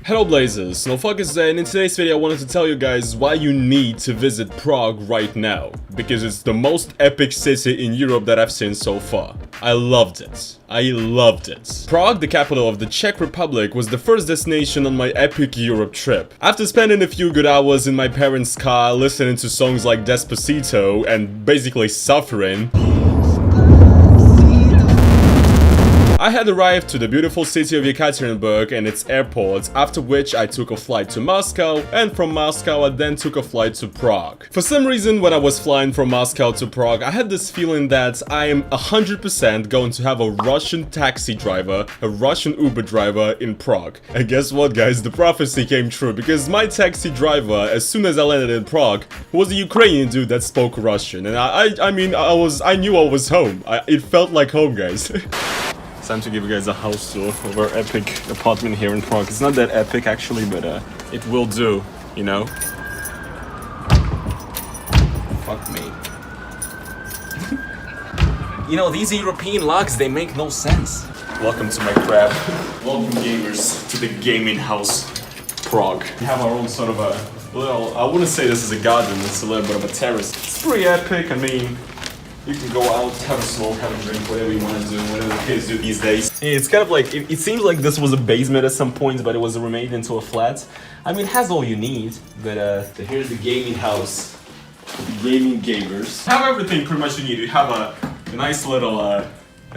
Hello Blazers, NFKRZ, and in today's video I wanted to tell you guys why you need to visit Prague right now. Because it's the most epic city in Europe that I've seen so far. I loved it. I loved it. Prague, the capital of the Czech Republic, was the first destination on my epic Europe trip. After spending a few good hours in my parents' car listening to songs like Despacito and basically suffering, I had arrived to the beautiful city of Yekaterinburg and its airport, after which I took a flight to Moscow, and from Moscow I then took a flight to Prague. For some reason, when I was flying from Moscow to Prague, I had this feeling that I am 100% going to have a Russian taxi driver, a Russian Uber driver in Prague. And guess what, guys? The prophecy came true, because my taxi driver, as soon as I landed in Prague, was a Ukrainian dude that spoke Russian, and I knew I was home. It felt like home, guys. Time to give you guys a house tour of our epic apartment here in Prague. It's not that epic actually, but it will do, you know? Fuck me. You know, these European locks, they make no sense. Welcome to my crib. Welcome gamers to the gaming house, Prague. We have our own sort of a little, I wouldn't say this is a garden, it's a little bit of a terrace. It's pretty epic, I mean, you can go out, have a smoke, have a drink, whatever you want to do, whatever the kids do these days. It's kind of like, it seems like this was a basement at some point, but it was remade into a flat. I mean, it has all you need, but here's the gaming house. The gamers. You have everything pretty much you need. You have a nice little a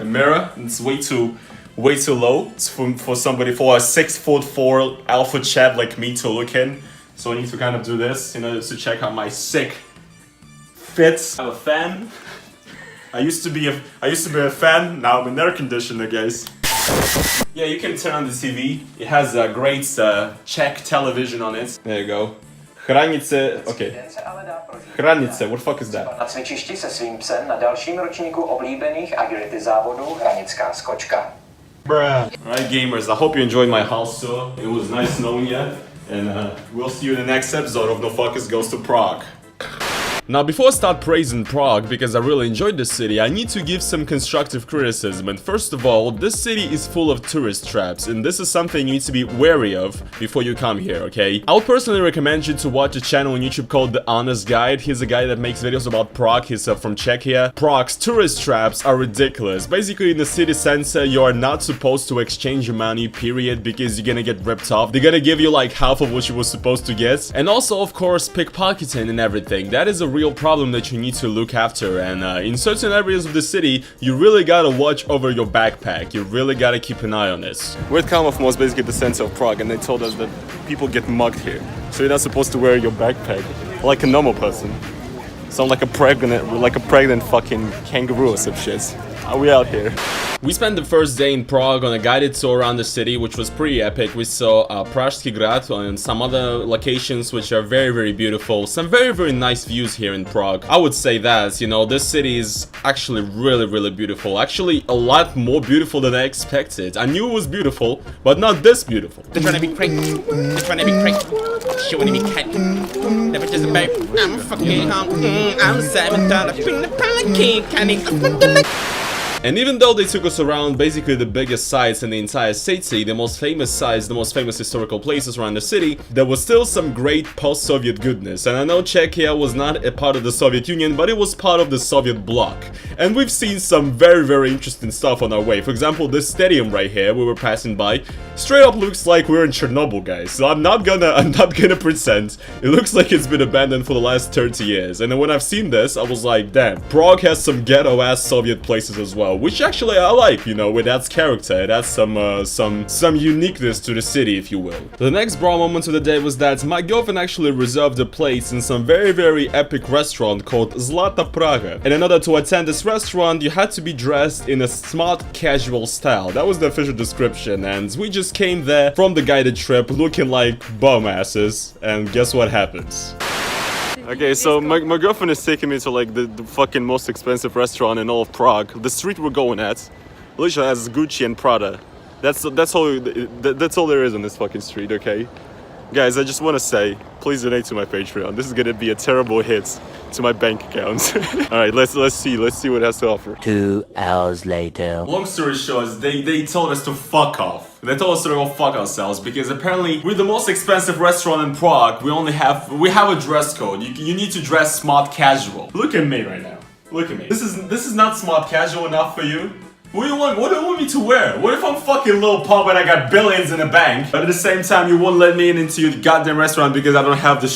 mirror. It's way too low. It's for somebody, for a 6'4" alpha chap like me to look in. So I need to kind of do this, you know, to check out my sick fits. I have a fan. I used to be a fan, now I'm an air conditioner, guys. Yeah, you can turn on the TV. It has a great Czech television on it. There you go. Hranice, okay. Hranice, what the fuck is that? Na cvičišti se svým psem na dalším ročníku oblíbených agility závodů hranická skočka. Alright gamers, I hope you enjoyed my house tour. It was nice knowing you, and we'll see you in the next episode of NFKRZ Goes to Prague. Now, before I start praising Prague, because I really enjoyed this city, I need to give some constructive criticism. And first of all, this city is full of tourist traps, and this is something you need to be wary of before you come here, okay? I would personally recommend you to watch a channel on YouTube called The Honest Guide. He's a guy that makes videos about Prague. He's from Czechia. Prague's tourist traps are ridiculous. Basically, in the city center, you are not supposed to exchange your money, period, because you're gonna get ripped off. They're gonna give you like half of what you were supposed to get. And also, of course, pickpocketing and everything. That is a real problem that you need to look after, and in certain areas of the city you really gotta watch over your backpack. You really gotta keep an eye on this. We're at Kalmov was basically the center of Prague, and they told us that people get mugged here, so you're not supposed to wear your backpack like a normal person. Sound like a pregnant fucking kangaroo or some shit. Are we out here? We spent the first day in Prague on a guided tour around the city, which was pretty epic. We saw Pražský hrad and some other locations which are very, very beautiful. Some very, very nice views here in Prague. I would say that, you know, this city is actually really, really beautiful. Actually, a lot more beautiful than I expected. I knew it was beautiful, but not this beautiful. They're trying to be crank. They're trying to be crank. She wanna be cat. Never just a babe. I'm fucking home. I'm $7. Bring the pancake. And even though they took us around basically the biggest sites in the entire city, the most famous sites, the most famous historical places around the city, there was still some great post-Soviet goodness. And I know Czechia was not a part of the Soviet Union, but it was part of the Soviet bloc. And we've seen some very, very interesting stuff on our way. For example, this stadium right here we were passing by, straight up looks like we're in Chernobyl, guys. So I'm not gonna pretend. It looks like it's been abandoned for the last 30 years. And then when I've seen this, I was like, damn, Prague has some ghetto-ass Soviet places as well. Which actually I like, you know, it adds character, it adds some uniqueness to the city, if you will. The next bra moment of the day was that my girlfriend actually reserved a place in some very, very epic restaurant called Zlata Praga. And in order to attend this restaurant, you had to be dressed in a smart casual style. That was the official description, and we just came there from the guided trip looking like bum asses, and guess what happens? Okay, so my girlfriend is taking me to like the fucking most expensive restaurant in all of Prague. The street we're going at literally has Gucci and Prada. That's all there is on this fucking street, okay? Guys, I just want to say, please donate to my Patreon. This is gonna be a terrible hit to my bank account. All right, let's see what it has to offer. 2 hours later. Long story short, they told us to fuck off. They told us to go fuck ourselves because apparently we're the most expensive restaurant in Prague. We have a dress code. You need to dress smart casual. Look at me right now. Look at me. This is not smart casual enough for you. What do you want me to wear? What if I'm fucking Lil Pump and I got billions in the bank, but at the same time you won't let me into your goddamn restaurant because I don't have the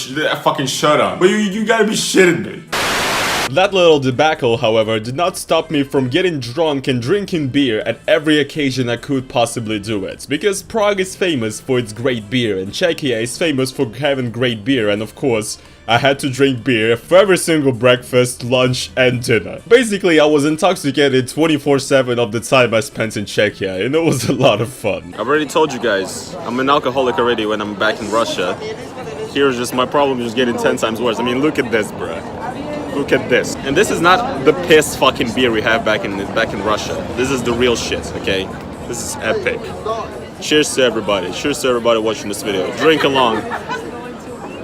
fucking shirt on? But you gotta be shitting me. That little debacle, however, did not stop me from getting drunk and drinking beer at every occasion I could possibly do it. Because Prague is famous for its great beer, and Czechia is famous for having great beer, and of course, I had to drink beer for every single breakfast, lunch, and dinner. Basically, I was intoxicated 24/7 of the time I spent in Czechia, and it was a lot of fun. I've already told you guys, I'm an alcoholic already when I'm back in Russia. Here's just my problem just getting 10 times worse. I mean, look at this, bruh. Look at this. And this is not the piss fucking beer we have back in Russia. This is the real shit, okay? This is epic. Cheers to everybody. Cheers to everybody watching this video. Drink along.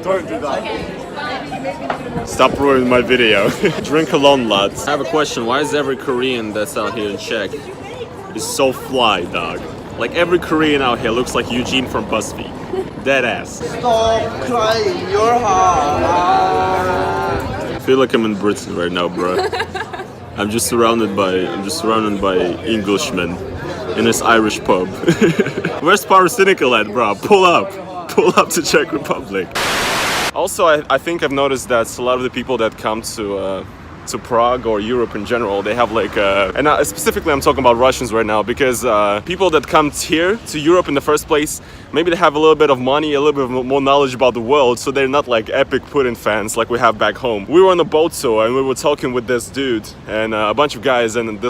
Don't do that. Stop ruining my video. Drink alone, lads. I have a question. Why is every Korean that's out here in Czech is so fly, dog? Like every Korean out here looks like Eugene from BuzzFeed. Dead ass. Stop crying your heart. I feel like I'm in Britain right now, bro. I'm just surrounded by Englishmen in this Irish pub. Where's Pyrocynical at, bro? Pull up to Czech Republic. Also, I think I've noticed that a lot of the people that come to Prague or Europe in general, they have like and specifically I'm talking about Russians right now because people that come here to Europe in the first place, maybe they have a little bit of money, a little bit more knowledge about the world, so they're not like epic Putin fans like we have back home. We were on a boat tour and we were talking with this dude and a bunch of guys, and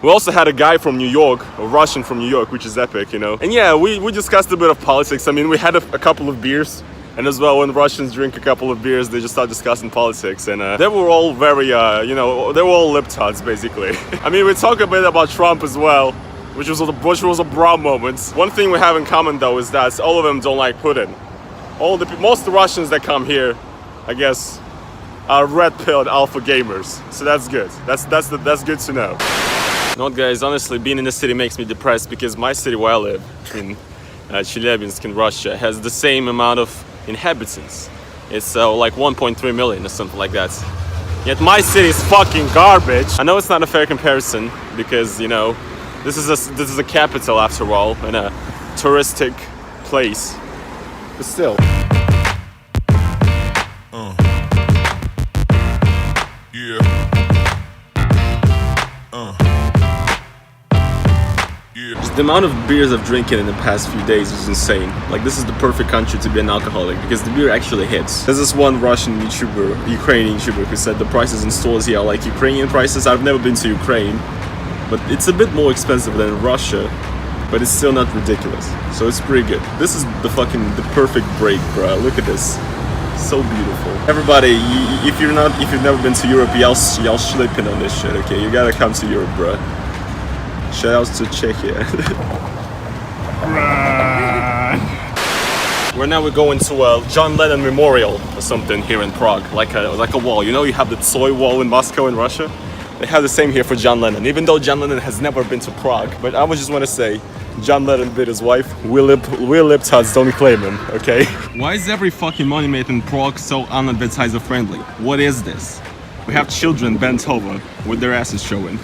we also had a guy from New York, a Russian from New York, which is epic, you know. And yeah, we discussed a bit of politics. I mean, we had a couple of beers. And as well, when Russians drink a couple of beers, they just start discussing politics. And they were all very, they were all libtards, basically. I mean, we talk a bit about Trump as well, which was a bra moment. One thing we have in common, though, is that all of them don't like Putin. Most of the Russians that come here, I guess, are red-pilled alpha gamers. So that's good. That's good to know. No, guys, honestly, being in the city makes me depressed because my city where I live, in Chelyabinsk in Russia, has the same amount of inhabitants. It's like 1.3 million or something like that. Yet my city is fucking garbage. I know it's not a fair comparison because, you know, this is a capital after all and a touristic place. But still. The amount of beers I've drinking in the past few days is insane. Like, this is the perfect country to be an alcoholic because the beer actually hits. There's this one Russian Ukrainian YouTuber who said the prices in stores here are like Ukrainian prices. I've never been to Ukraine, but it's a bit more expensive than in Russia, but it's still not ridiculous. So it's pretty good. This is the perfect break, bro. Look at this. So beautiful. Everybody, if you've never been to Europe, y'all slipping on this shit, okay? You gotta come to Europe, bro. Shoutouts to Czechia. We're going to a John Lennon memorial or something here in Prague, like a wall. You know, you have the Tsoi wall in Moscow in Russia. They have the same here for John Lennon, even though John Lennon has never been to Prague. But I just want to say, John Lennon bit his wife. We libtards don't claim him, okay? Why is every fucking monument in Prague so unadvertiser friendly? What is this? We have children bent over with their asses showing.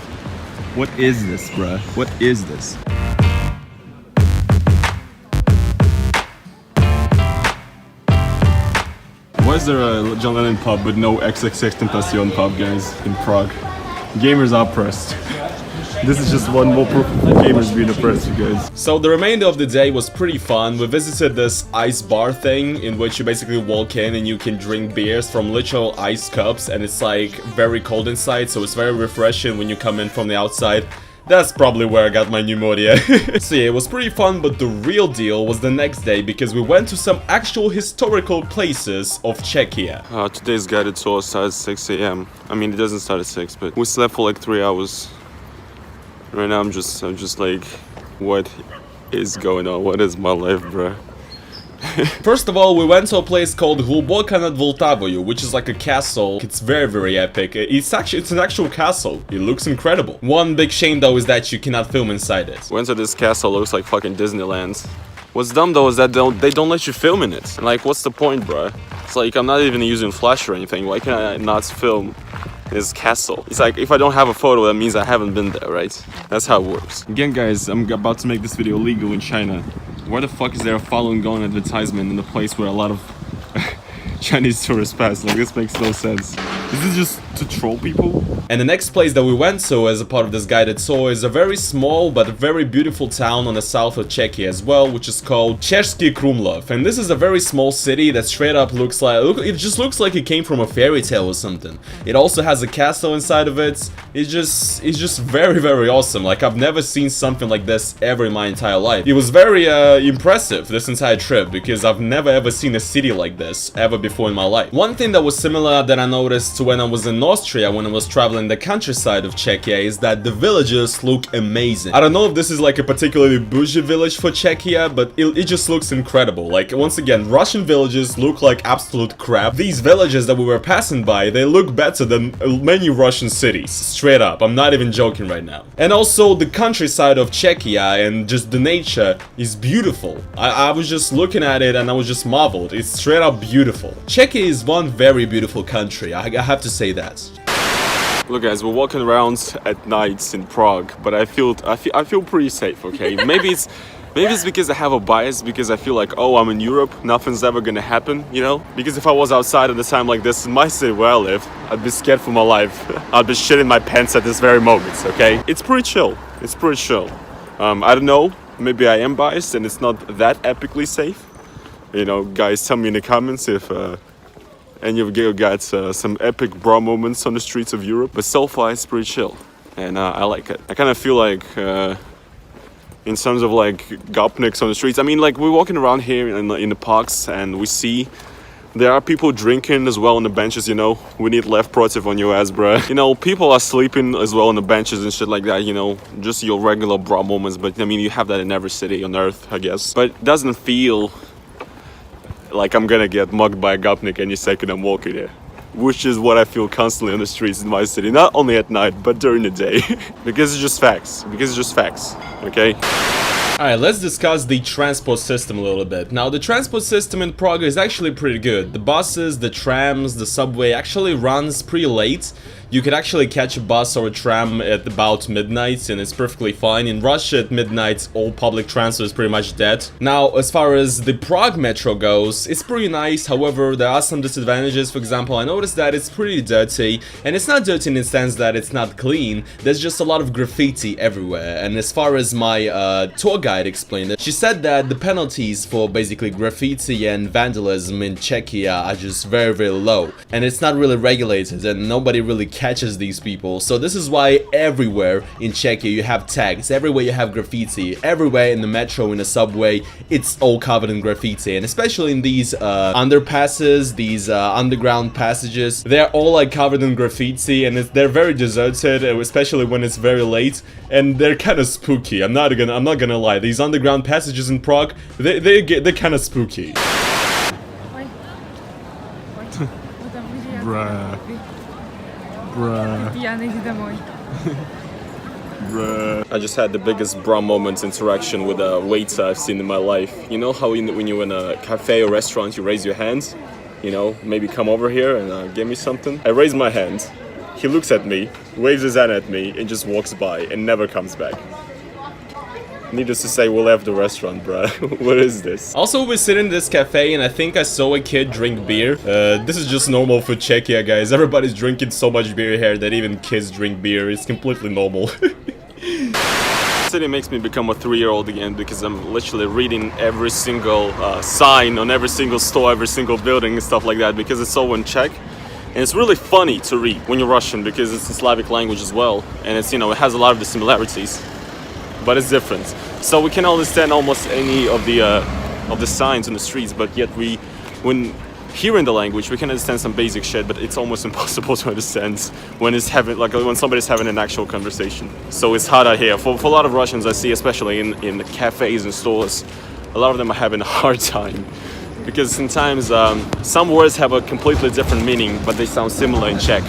What is this, bruh? What is this? Why is there a John Lennon pub but no XXXTentacion pub, guys, in Prague? Gamers are oppressed. This is just one more proof of gamers being oppressed, you guys. So the remainder of the day was pretty fun. We visited this ice bar thing in which you basically walk in and you can drink beers from literal ice cups, and it's like very cold inside, so it's very refreshing when you come in from the outside. That's probably where I got my pneumonia. So yeah, it was pretty fun, but the real deal was the next day because we went to some actual historical places of Czechia. Today's guided tour starts at 6 a.m. I mean, it doesn't start at 6, but we slept for like 3 hours. Right now, I'm just like, what is going on? What is my life, bruh? First of all, we went to a place called Hluboka nad Vltavою, which is like a castle. It's very epic. It's an actual castle. It looks incredible. One big shame though is that you cannot film inside it. Went to this castle, looks like fucking Disneyland. What's dumb though is that they don't let you film in it. Like, what's the point, bruh? It's like, I'm not even using flash or anything. Why can I not film this castle? It's like, if I don't have a photo, that means I haven't been there, right? That's how it works. Again, guys, I'm about to make this video legal in China. Why the fuck is there a Falun Gong advertisement in a place where a lot of Chinese tourists pass? Like, this makes no sense. Is this just to troll people? And the next place that we went to as a part of this guided tour is a very small but very beautiful town on the south of Czechia as well, which is called Český Krumlov. And this is a very small city that straight up looks like, it just looks like it came from a fairy tale or something. It also has a castle inside of it. It's just very awesome. Like, I've never seen something like this ever in my entire life. It was very impressive this entire trip because I've never ever seen a city like this ever before in my life. One thing that was similar that I noticed when I was in Austria, when I was traveling the countryside of Czechia, is that the villages look amazing. I don't know if this is like a particularly bougie village for Czechia, but it just looks incredible. Like, once again, Russian villages look like absolute crap. These villages that we were passing by, they look better than many Russian cities. Straight up, I'm not even joking right now. And also, the countryside of Czechia and just the nature is beautiful. I was just looking at it and I was just marveled. It's straight up beautiful. Czechia is one very beautiful country, I have to say that. Look, guys, we're walking around at nights in Prague, but I feel pretty safe, okay? Maybe it's because I have a bias, because I feel like, oh, I'm in Europe, nothing's ever gonna happen, you know? Because if I was outside at a time like this in my city where I live, I'd be scared for my life. I'd be shitting my pants at this very moment, okay? It's pretty chill. It's pretty chill. I don't know, maybe I am biased and it's not that epically safe. You know, guys, tell me in the comments if any of you got some epic bra moments on the streets of Europe. But so far, it's pretty chill, and I like it. I kind of feel like, in terms of like gopniks on the streets, I mean, like, we're walking around here in the parks, and we see there are people drinking as well on the benches, you know. We need left protiv on your ass, bruh. You know, people are sleeping as well on the benches and shit like that, you know. Just your regular bra moments, but I mean, you have that in every city on earth, I guess. But it doesn't feel like I'm gonna get mugged by a gopnik any second I'm walking here, which is what I feel constantly on the streets in my city, not only at night but during the day. Because it's just facts, okay? Alright, let's discuss the transport system a little bit. Now, the transport system in Prague is actually pretty good. The buses, the trams, the subway actually runs pretty late. You could actually catch a bus or a tram at about midnight and it's perfectly fine. In Russia at midnight, all public transport is pretty much dead. Now, as far as the Prague metro goes, it's pretty nice. However, there are some disadvantages. For example, I noticed that it's pretty dirty, and it's not dirty in the sense that it's not clean. There's just a lot of graffiti everywhere. And as far as my tour guide explained it, she said that the penalties for basically graffiti and vandalism in Czechia are just very low. And it's not really regulated and nobody really catches these people. So this is why everywhere in Czechia you have tags, everywhere you have graffiti, everywhere in the metro, in the subway, it's all covered in graffiti. And especially in these underpasses, these underground passages, they're all like covered in graffiti, and they're very deserted, especially when it's very late, and they're kind of spooky. I'm not gonna lie, these underground passages in Prague, they're kind of spooky. Bruh. I just had the biggest bra moment interaction with a waiter I've seen in my life. You know how when you're in a cafe or restaurant, you raise your hands? You know, maybe come over here and give me something? I raise my hand, he looks at me, waves his hand at me, and just walks by and never comes back. Needless to say, we left the restaurant, bruh. What is this? Also, we sit in this cafe and I think I saw a kid drink beer. This is just normal for Czechia, guys. Everybody's drinking so much beer here that even kids drink beer. It's completely normal. City makes me become a 3-year-old again because I'm literally reading every single sign on every single store, every single building and stuff like that because it's all in Czech. And it's really funny to read when you're Russian because it's a Slavic language as well, and it's, you know, it has a lot of the similarities, but it's different. So we can understand almost any of the signs in the streets, but yet when hearing the language, we can understand some basic shit, but it's almost impossible to understand when when somebody's having an actual conversation. So it's hard out here. For a lot of Russians I see, especially in the cafes and stores, a lot of them are having a hard time. Because sometimes some words have a completely different meaning, but they sound similar in Czech,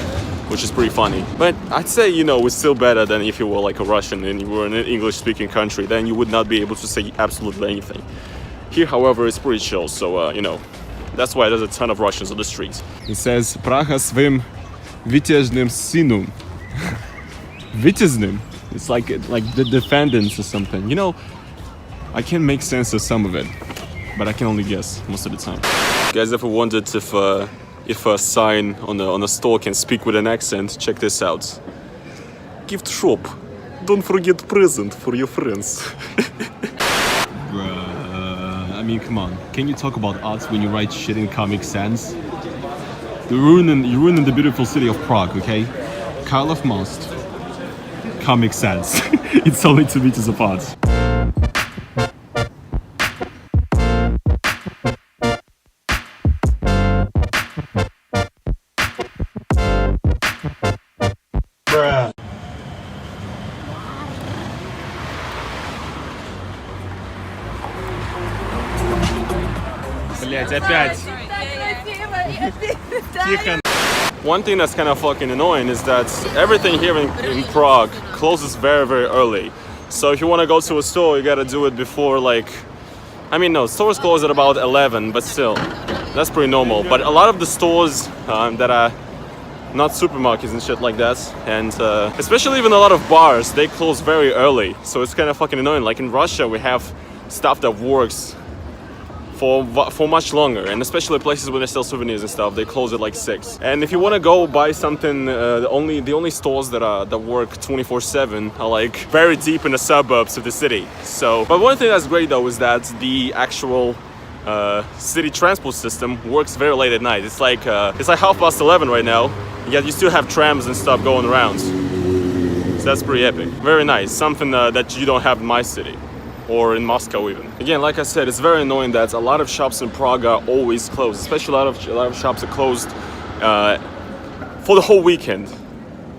which is pretty funny. But I'd say, you know, it's still better than if you were like a Russian and you were in an English-speaking country. Then you would not be able to say absolutely anything. Here, however, it's pretty chill, so, you know, that's why there's a ton of Russians on the streets. It says, Praha swym wytężnym synom. Wytężnym? It's like the defendants or something. You know, I can make sense of some of it, but I can only guess most of the time. You guys ever wondered if a sign on a store can speak with an accent? Check this out. Gift shop. Don't forget present for your friends. Bruh, I mean, come on. Can you talk about art when you write shit in Comic Sans? You're ruining the beautiful city of Prague, okay? Karlov Most. Comic Sans. It's only 2 meters apart. Блять, опять. Тихо. One thing that's kind of fucking annoying is that everything here in Prague closes very, very early. So if you want to go to a store, you gotta do it before, like, I mean, no, stores close at about 11, but still, that's pretty normal. But a lot of the stores that are not supermarkets and shit like that, and especially even a lot of bars, they close very early. So it's kind of fucking annoying. Like in Russia, we have stuff that works for much longer, and especially places where they sell souvenirs and stuff, they close at like 6. And if you want to go buy something, the only stores that work 24/7 are like very deep in the suburbs of the city. So, but one thing that's great though is that the actual city transport system works very late at night. It's like 11:30 right now, yet you still have trams and stuff going around. So that's pretty epic. Very nice. Something that you don't have in my city. Or in Moscow even. Again, like I said, it's very annoying that a lot of shops in Prague are always closed. Especially a lot of shops are closed for the whole weekend.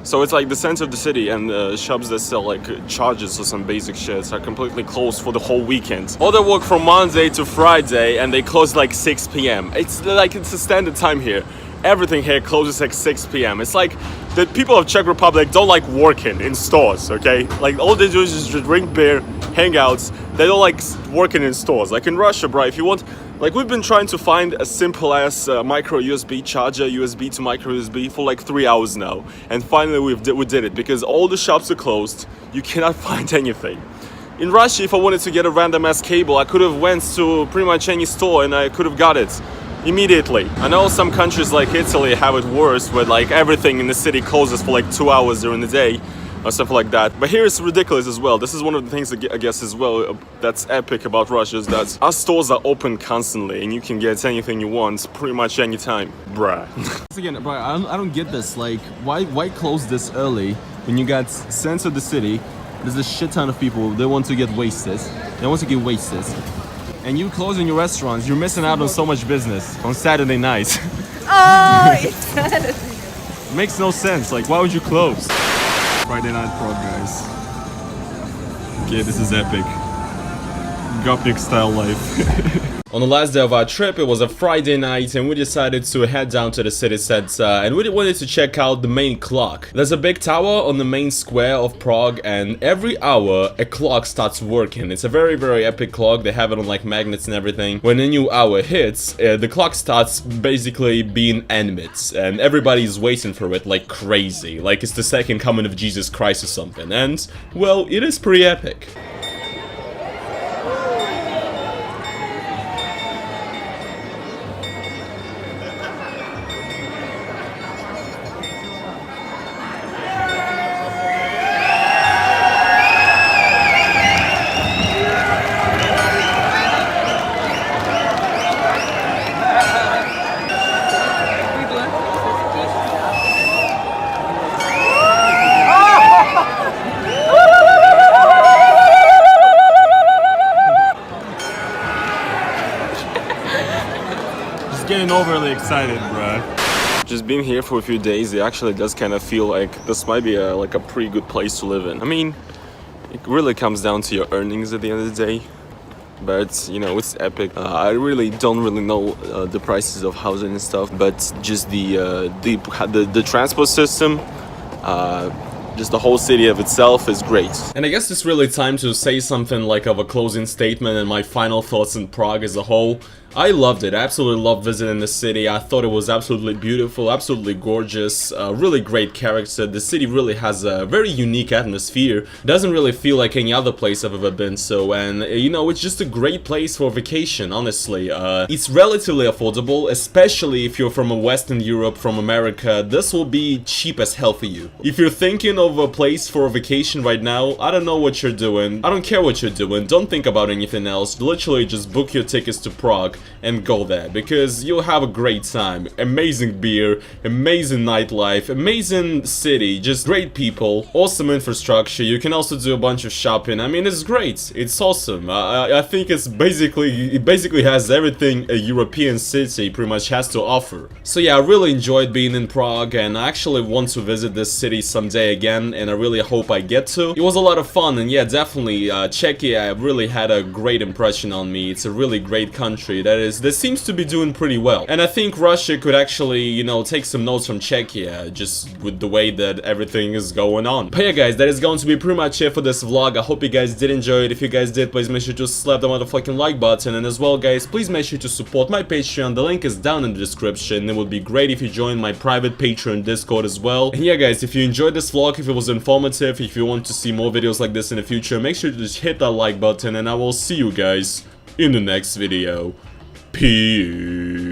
So it's like the center of the city, and shops that sell like chargers or some basic shit are completely closed for the whole weekend. Or they work from Monday to Friday and they close like 6 p.m. It's a standard time here. Everything here closes at 6 p.m. It's like the people of Czech Republic don't like working in stores, okay? Like all they do is just drink beer, hangouts. They don't like working in stores. Like in Russia, bro, if you want, like we've been trying to find a simple ass micro USB charger, USB to micro USB for like 3 hours now. And finally we did it because all the shops are closed. You cannot find anything. In Russia, if I wanted to get a random ass cable, I could have went to pretty much any store and I could have got it immediately. I know some countries like Italy have it worse, where like everything in the city closes for like 2 hours during the day or stuff like that. But here it's ridiculous as well. This is one of the things I guess as well that's epic about Russia, is that our stores are open constantly and you can get anything you want pretty much any time. Bruh. Again, bro, I don't get this. Like, why close this early when you got center of the city? There's a shit ton of people. They want to get wasted. And you closing your restaurants, you're missing out on so much business on Saturday nights. Oh, it's Saturday. Makes no sense. Like, why would you close? Friday night Prague, guys. Okay, this is epic. Gothic style life. On the last day of our trip, it was a Friday night, and we decided to head down to the city center, and we wanted to check out the main clock. There's a big tower on the main square of Prague, and every hour a clock starts working. It's a very, very epic clock. They have it on like magnets and everything. When a new hour hits, the clock starts basically being animate, and everybody's waiting for it like crazy, like it's the second coming of Jesus Christ or something. And well, it is pretty epic. feeling overly excited, bruh. Just being here for a few days, it actually does kind of feel like this might be like a pretty good place to live in. I mean, it really comes down to your earnings at the end of the day. But you know, it's epic. I really don't know the prices of housing and stuff, but just the transport system, just the whole city of itself is great. And I guess it's really time to say something like of a closing statement and my final thoughts on Prague as a whole. I loved it. I absolutely loved visiting the city. I thought it was absolutely beautiful, absolutely gorgeous, really great character. The city really has a very unique atmosphere. It doesn't really feel like any other place I've ever been so, and you know, it's just a great place for vacation, honestly. It's relatively affordable, especially if you're from Western Europe, from America. This will be cheap as hell for you. If you're thinking of a place for a vacation right now, I don't know what you're doing. I don't care what you're doing. Don't think about anything else. Literally just book your tickets to Prague and go there, because you'll have a great time. Amazing beer, amazing nightlife, amazing city, just great people, awesome infrastructure. You can also do a bunch of shopping. I mean, it's great. It's awesome. I think it basically has everything a European city pretty much has to offer. So yeah, I really enjoyed being in Prague, and I actually want to visit this city someday again, and I really hope I get to. It was a lot of fun, and yeah, definitely Czechia really had a great impression on me. It's a really great country that seems to be doing pretty well, and I think Russia could actually, you know, take some notes from Czechia just with the way that everything is going on. But yeah, guys, that is going to be pretty much it for this vlog. I hope you guys did enjoy it. If you guys did, please make sure to slap the motherfucking like button, and as well, guys, please make sure to support my Patreon. The link is down in the description. It would be great if you join my private Patreon Discord as well. And yeah, guys, if you enjoyed this vlog, if it was informative, if you want to see more videos like this in the future, make sure to just hit that like button, and I will see you guys in the next video. Peace.